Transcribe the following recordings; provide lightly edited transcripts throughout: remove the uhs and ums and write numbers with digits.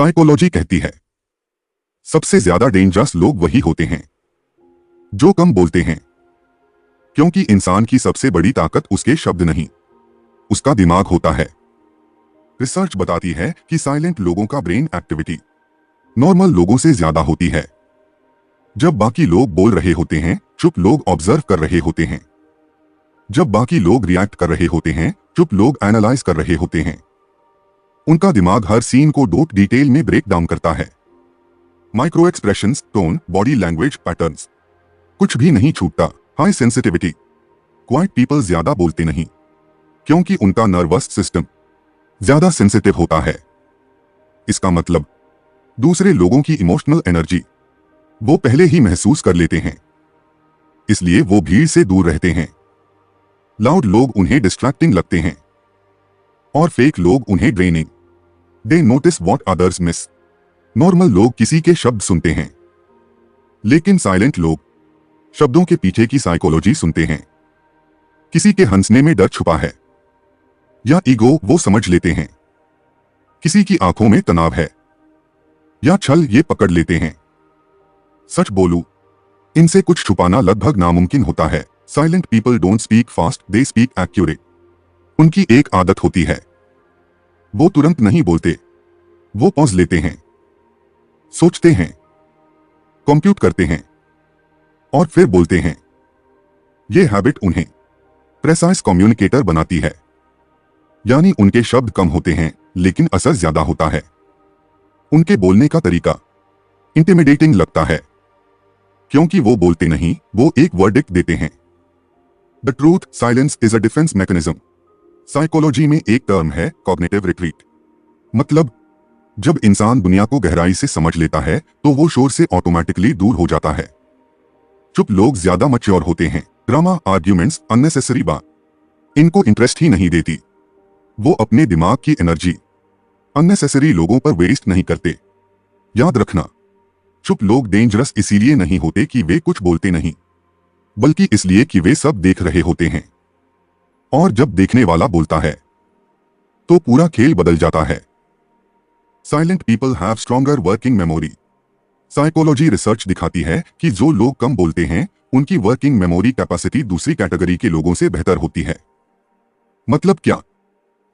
Psychology कहती है सबसे ज्यादा डेंजरस लोग वही होते हैं जो कम बोलते हैं, क्योंकि इंसान की सबसे बड़ी ताकत उसके शब्द नहीं, उसका दिमाग होता है। रिसर्च बताती है कि साइलेंट लोगों का ब्रेन एक्टिविटी नॉर्मल लोगों से ज्यादा होती है। जब बाकी लोग बोल रहे होते हैं, चुप लोग ऑब्जर्व कर रहे होते हैं। जब बाकी लोग रिएक्ट कर रहे होते हैं, चुप लोग एनालाइज कर रहे होते हैं। उनका दिमाग हर सीन को डोट डिटेल में ब्रेक डाउन करता है। Micro expressions, tone, body language patterns, कुछ भी नहीं छूटता। High sensitivity. क्वाइट पीपल ज्यादा बोलते नहीं, क्योंकि उनका नर्वस सिस्टम ज्यादा सेंसिटिव होता है। इसका मतलब दूसरे लोगों की इमोशनल एनर्जी वो पहले ही महसूस कर लेते हैं, इसलिए वो भीड़ से दूर रहते हैं। लाउड लोग उन्हें डिस्ट्रैक्टिंग लगते हैं और फेक लोग उन्हें draining. They notice what others miss. Normal लोग किसी के शब्द सुनते हैं, लेकिन साइलेंट लोग शब्दों के पीछे की साइकोलॉजी सुनते हैं। किसी के हंसने में डर छुपा है या ईगो वो समझ लेते हैं। किसी की आंखों में तनाव है या छल ये पकड़ लेते हैं। सच बोलूं, इनसे कुछ छुपाना लगभग नामुमकिन होता है। Silent people don't speak fast, they speak accurate. उनकी एक आदत होती है, वो तुरंत नहीं बोलते, वो पॉज लेते हैं, सोचते हैं, कंप्यूट करते हैं और फिर बोलते हैं। ये हैबिट उन्हें प्रेसाइज कम्युनिकेटर बनाती है, यानी उनके शब्द कम होते हैं लेकिन असर ज्यादा होता है। उनके बोलने का तरीका इंटिमिडेटिंग लगता है, क्योंकि वो बोलते नहीं, वो एक वर्डिक्ट देते हैं। The truth, silence is a defence mechanism. Psychology में एक टर्म है कॉग्निटिव रिट्रीट। मतलब जब इंसान दुनिया को गहराई से समझ लेता है तो वो शोर से ऑटोमेटिकली दूर हो जाता है। चुप लोग ज्यादा मैच्योर होते हैं। ड्रामा, आर्ग्यूमेंट्स, अननेसेसरी बात इनको इंटरेस्ट ही नहीं देती। वो अपने दिमाग की एनर्जी अननेसेसरी लोगों पर वेस्ट नहीं करते। याद रखना, चुप लोग डेंजरस इसीलिए नहीं होते कि वे कुछ बोलते नहीं, बल्कि इसलिए कि वे सब देख रहे होते हैं। और जब देखने वाला बोलता है तो पूरा खेल बदल जाता है। Silent people have stronger working memory. Psychology research दिखाती है कि जो लोग कम बोलते हैं उनकी वर्किंग मेमोरी कैपेसिटी दूसरी कैटेगरी के लोगों से बेहतर होती है। मतलब क्या?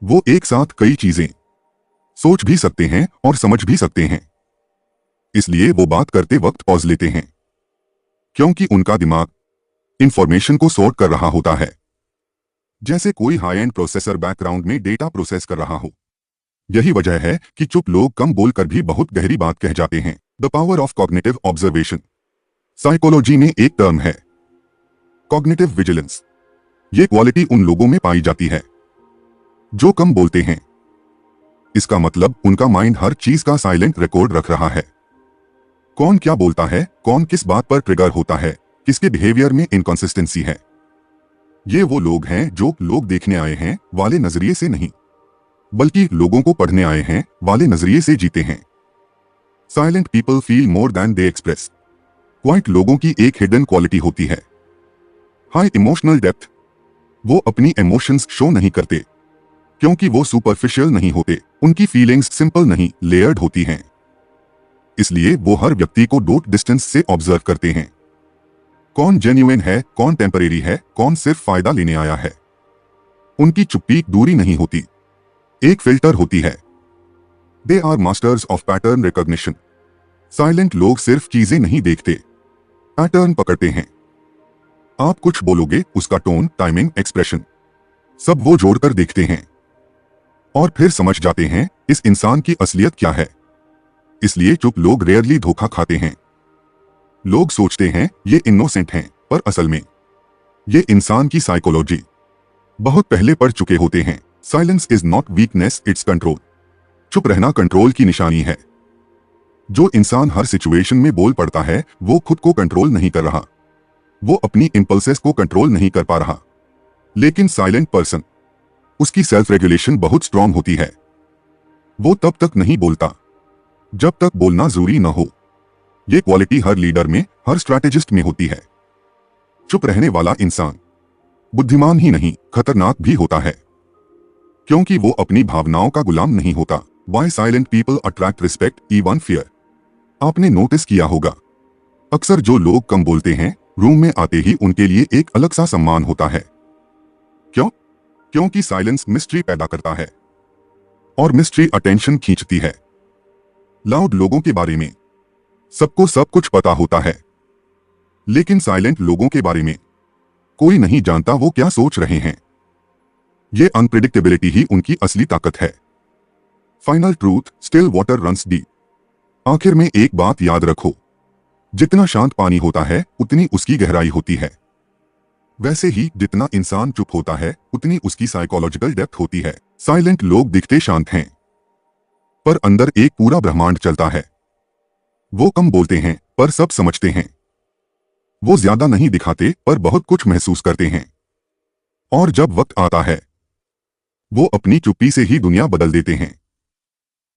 वो एक साथ कई चीजें सोच भी सकते हैं और समझ भी सकते हैं, इसलिए वो बात करते वक्त पॉज लेते हैं, क्योंकि उनका दिमाग इंफॉर्मेशन को सॉर्ट कर रहा होता है, जैसे कोई हाई एंड प्रोसेसर बैकग्राउंड में डेटा प्रोसेस कर रहा हो। यही वजह है कि चुप लोग कम बोलकर भी बहुत गहरी बात कह जाते हैं। The power of cognitive observation. Psychology में एक टर्म है कॉग्निटिव विजिलेंस। ये क्वालिटी उन लोगों में पाई जाती है जो कम बोलते हैं। इसका मतलब उनका माइंड हर चीज का साइलेंट रिकॉर्ड रख रहा है। कौन क्या बोलता है, कौन किस बात पर ट्रिगर होता है, किसके बिहेवियर में इनकंसिस्टेंसी है। ये वो लोग हैं जो लोग देखने आए हैं वाले नजरिए से नहीं, बल्कि लोगों को पढ़ने आए हैं वाले नजरिए से जीते हैं। Silent people feel more than they express. Quiet लोगों की एक हिडन क्वालिटी होती है हाई इमोशनल डेप्थ। वो अपनी इमोशंस शो नहीं करते, क्योंकि वो सुपरफिशियल नहीं होते। उनकी फीलिंग्स सिंपल नहीं, लेयर्ड होती हैं। इसलिए वो हर व्यक्ति को डोट डिस्टेंस से ऑब्जर्व करते हैं। कौन जेन्युइन है, कौन टेम्परेरी है, कौन सिर्फ फायदा लेने आया है। उनकी चुप्पी दूरी नहीं होती, एक फिल्टर होती है। They are masters of pattern recognition. Silent लोग सिर्फ चीजें नहीं देखते, पैटर्न पकड़ते हैं। आप कुछ बोलोगे, उसका टोन, टाइमिंग, एक्सप्रेशन सब वो जोड़कर देखते हैं और फिर समझ जाते हैं इस इंसान की असलियत क्या है। इसलिए चुप लोग रेयरली धोखा खाते हैं। लोग सोचते हैं ये इनोसेंट हैं, पर असल में ये इंसान की साइकोलॉजी बहुत पहले पढ़ चुके होते हैं। Silence is not weakness, it's control. चुप रहना कंट्रोल की निशानी है। जो इंसान हर सिचुएशन में बोल पड़ता है वो खुद को कंट्रोल नहीं कर रहा, वो अपनी इंपल्सेस को कंट्रोल नहीं कर पा रहा। लेकिन साइलेंट पर्सन, उसकी सेल्फ रेगुलेशन बहुत स्ट्रांग होती है। वो तब तक नहीं बोलता जब तक बोलना जरूरी न हो। ये क्वालिटी हर लीडर में, हर स्ट्रैटेजिस्ट में होती है। चुप रहने वाला इंसान बुद्धिमान ही नहीं, खतरनाक भी होता है, क्योंकि वो अपनी भावनाओं का गुलाम नहीं होता। Why silent people attract respect, even fear? आपने नोटिस किया होगा, अक्सर जो लोग कम बोलते हैं, रूम में आते ही उनके लिए एक अलग सा सम्मान होता है। क्यों? क्योंकि साइलेंस मिस्ट्री पैदा करता है, और मिस्ट्री अटेंशन खींचती है। लाउड लोगों के बारे में सबको सब कुछ पता होता है, लेकिन साइलेंट लोगों के बारे में कोई नहीं जानता वो क्या सोच रहे हैं। ये अनप्रिडिक्टेबिलिटी ही उनकी असली ताकत है। Final truth, still water runs deep. आखिर में एक बात याद रखो, जितना शांत पानी होता है उतनी उसकी गहराई होती है। वैसे ही जितना इंसान चुप होता है उतनी उसकी साइकोलॉजिकल डेप्थ होती है। साइलेंट लोग दिखते शांत हैं, पर अंदर एक पूरा ब्रह्मांड चलता है। वो कम बोलते हैं पर सब समझते हैं। वो ज्यादा नहीं दिखाते पर बहुत कुछ महसूस करते हैं। और जब वक्त आता है, वो अपनी चुप्पी से ही दुनिया बदल देते हैं।